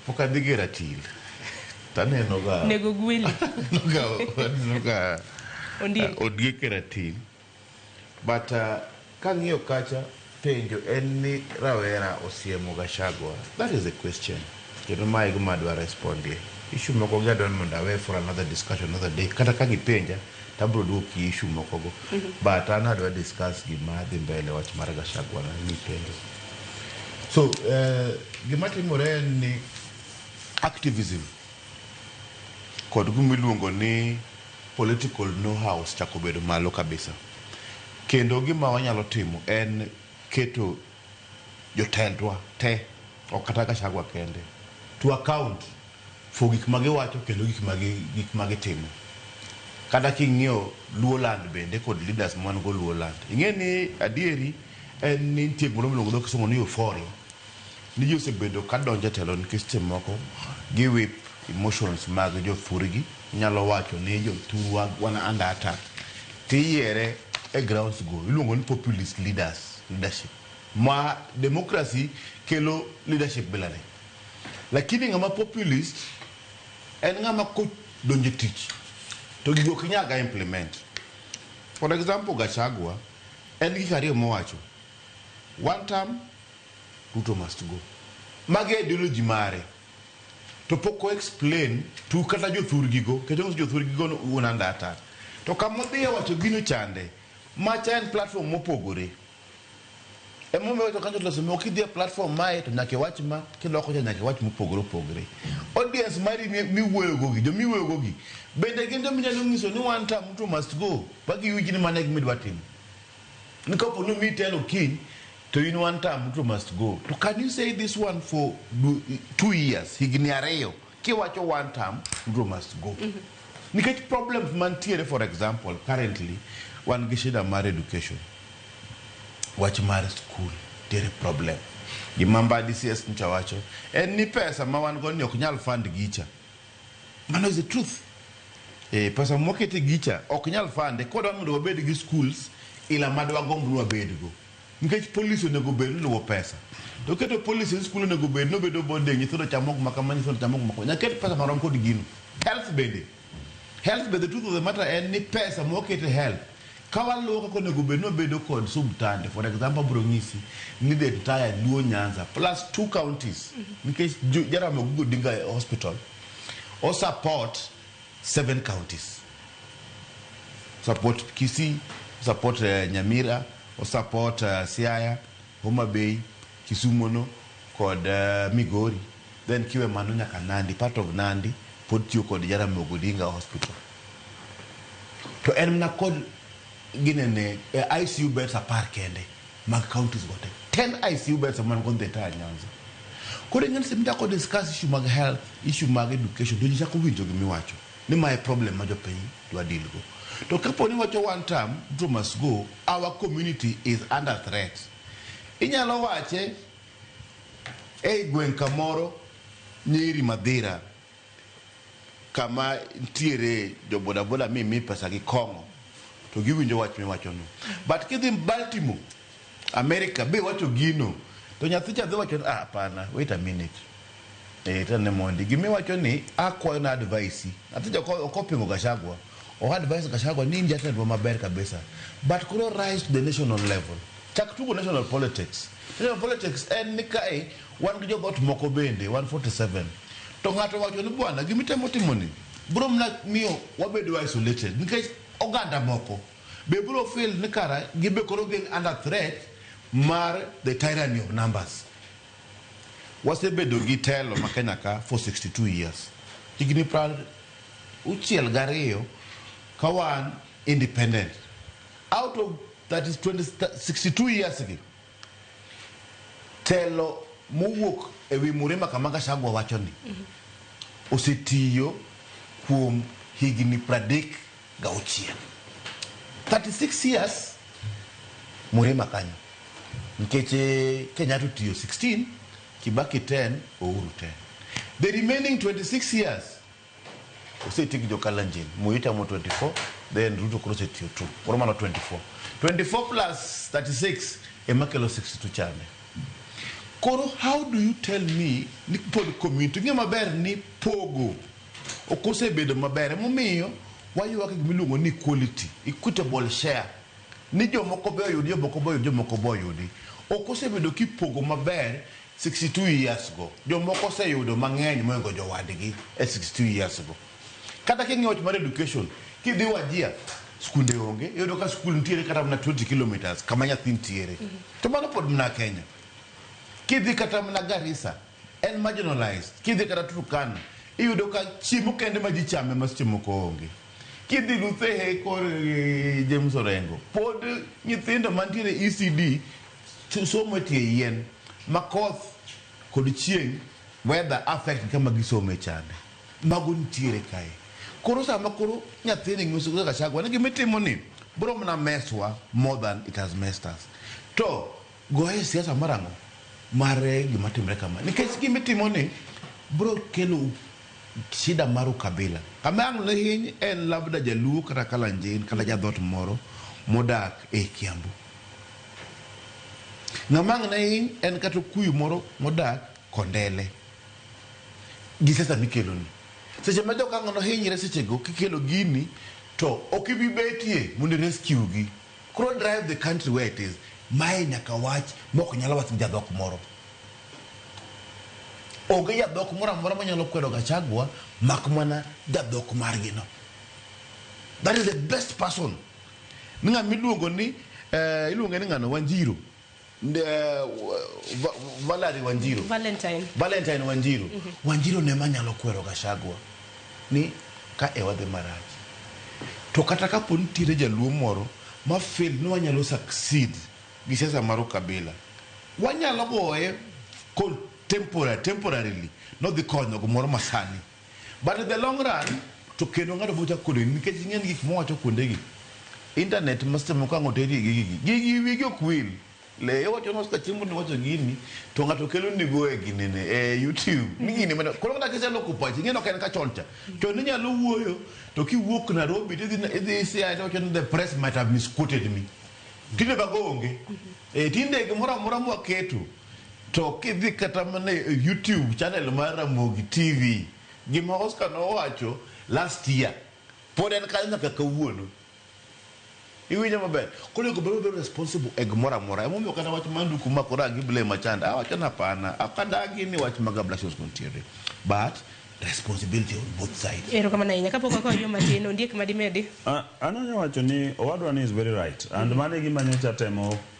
Poka digera til. Tane noga. Nego gwili. Noga. Odieke ratil. But kang'iyo kacha penjo en ni rawera osiemo Gachagua. That is a question. Kendo mae gima adwa respondie. Issue moko gi adwa mondo awe for another discussion another day. Kata ka gipenja tabro duoki issue moko go. But an adwa discuss gima dhi mbele wach mar Gachagua na ni penjo. So gima timore ni activism kod gumiluongo ni political know-how chako bedo malo kabisa. Kendo gima wanyalo timo en keto jotendwa te ok kata Gachagua kende to account for gik magiwacho kendo gik magitimo. Kada king'iyo Luoland bende kod leaders man go Luoland. Ing'e ni adieri en ni nitie gimoro miluongo dho kisungu ni euphoria. Ni ji osebedo ka donjo telo nikech seche moko gi whip emotions mag jothurgi. Nyalo wacho ni jothurwa wana under attack. Tiyiere e grounds go. Iluongo ni populist leadership. Ma democracy kelo leadership bilane. Lakini ngama populist en ngama ko donjo tich. To gigo kinyaga implement. For example, Gachagua en gik ariyo mowacho. One term, Ruto must go. Mage ideology mare. To poko explain to kata jothurgi go, kendo jothurgi go una ndata. To kamodhi wacho gino chande, macha en platform mopogore. Emomiyo to kanjo loso mokidhi platform mae to nyake wach ma kiloko ja nyake wach mopogore. Audience mari miwuoyo gogi, jo miwuoyo gogi. Bende gendo minyalo nyiso ni one time Ruto must go. Bagi yuji ni mane gimidwa timo. Nikopo no mi telo king to in one time Ruto must go. To can you say this one for 2 years? Higni ariyo. Kiwacho one time Ruto must go. Nikech problems mantiere, for example, currently one gishida mar education. Wach mar school. There a problem. Gimamba DCS nchawacho. En ni pesa ma wan go ni ok nyal fund gicha. Mano is the truth. Pesa mokete gicha ok nyal fund. Koda mondo wabed gi schools ila madwa gombo wabed go. Nikech police onego bed luwo pesa. To keto police in school onego bed no bedo bode nyithindo chamok makamani nyithindo chamok makama. Nyaket pesa marom kod gino. Health bende. Health bende, the truth of the matter en ni pesa mokete health. Kawaluo kako onego bed no bedo kod subtande. For example, Brongisi ni the entire Luo Nyanza plus 2 counties. Nikech Ramogi Dinga Hospital or support 7 counties. Support Kisii, support Nyamira, or support Siaya, Homa Bay, Kisumono, kod Migori. Then kiwe mano nyaka Nandi, part of Nandi, put you kod Jaramogi Dinga Hospital. To en na kod ginene ICU beds apar kende mag counties gote. 10 ICU beds man kon the entire Nyanza. Kod ng'en simta ko discuss issue mag health, issue mag education, do nyaka winjo gimi wacho. Ni my problem ma jopiny dwa deal go. To kapo ni wacho one time Ruto must go, our community is under threat. Inyalo wache gweng kamoro Nyeri Madhira kama ntiere jo bodaboda mi pesa gi kongo to giwinjo wach mi wacho no. But kidhi Baltimore America be wacho gino to nyathi cha dhi wacho hapana, wait a minute. Tane Omondi gimi wacho ni akwayo na advice. Nyathi jo okopingo Gachagua or advice Gachagua ni njata ndo maber kabisa. But kuro rise to the national level. Chak tugo national politics. National politics en ni kae wan gi jogot moko bende 147. To ngato wacho ni bwana gimitemo timoni. Bro mna miyo wabedo isolated. Nikech oganda moko be bro feel ni kara gibe koro gen under threat mar the tyranny of numbers. Wasebedo gi telo ma Kenya ka for 62 years. Higni uchiel gariyo kawan independent. Out of that is 62 years ago. Telo muwuok ewi Murima kama Gachagua wacho ni. Osetiyo kuom higni 36. 36 years Murima kanyo. Nkeche Kenyatta tiyo 16, Kibaki 10, Uhuru 10. The remaining 26 years Osetiyo Jokalanjin, Muita mo 24, then Ruto cross it 2. Oromano 24. 24 plus 36 emakelo 62 chame. Koro, how do you tell me ni pod community ngi maber ni pogo okose bedo maber momiyo wayuak gimiluongo ni equitable share ni jomoko be oyudi jomoko be oyudi okose bedo kipogo maber 62 years ago jomoko se yudo mang'eny moingo jowadgi 62 years ago kata king'io mar education kidhi Wajia skunde onge yudo ka skul ntiere kata na 20 kilometers kama nyathi ntiere to mano pod mna Kenya kidhi kata mna Garissa en marginalized kidhi kata Turkana iyudo ka chiemo kende ma ji chame mas chiemo ko onge kidhi Luthehe kor James Orengo pod nyithindo mantiere ECD somo tie yien makoth kod chieng weather affect kama gisome chande mago ntiere kae koro sama koro nyathini ng'iso kaka Gachagua ne gimitimo ni bro mna meswa more than it has messed us to goe siasa marango mare gimatimre kama nikech gimitimo ni bro kelo shida maru kabila kama ang lehiny en labda jaluo kata kalanjin kala jadhot moro modak e Kiambu ng'amang lehiny en kata kuyu moro modak Kondele gisesa mikelo ni seche ma joka ng'ano hinyre seche go kikelo gini to okibi betie mondo rescue gi kro drive the country where it is mai nyaka wach mok nyalo wach jadhok moro oge jadhok moro amora manyalo kwedo Gachagua mak mana jadhok margi no that is the best person ninga miluongo ni iluongo ni ng'ano Wanjiru Valentine Wanjiru Wanjiru ne manyalo kwero Gachagua ni ka ewadhe marach to kata kapo nitiere jaluo moro ma fail no wanyalo succeed gi siasa mar kabila wanyalo goye temporarily not the konyo moro masani but in the long run to kendo ngado bocha kode nikech ng'en gik mowacho kuonde gi internet mastemo kango teri gigi wigi okwil le wacho no ska chimu ni wacho gini to ngato kelo ni go e ginene YouTube ni gini mana kolo kata kise lo kupachi ngeno ka choncha to ni nyalo wuoyo to ki wuok Nairobi idhi sia to the press might have misquoted me tinde bagonge tinde gimora mwa ketu to kidhi kata mana YouTube channel mar Ramogi TV gima Oscar no wacho last year pod en kanyo kaka kawuono iwinja maber kole go bero responsible e gimora mora emomiyo kata wach mandu kuma kora gi blame machanda awacho na pana akadagi ni wach magablations contiere but responsibility on both sides ero kama nainya kapoko ko yo matino ndiek madimedi ananya wacho ni owadwa ni is very right and mane gima nyocha temo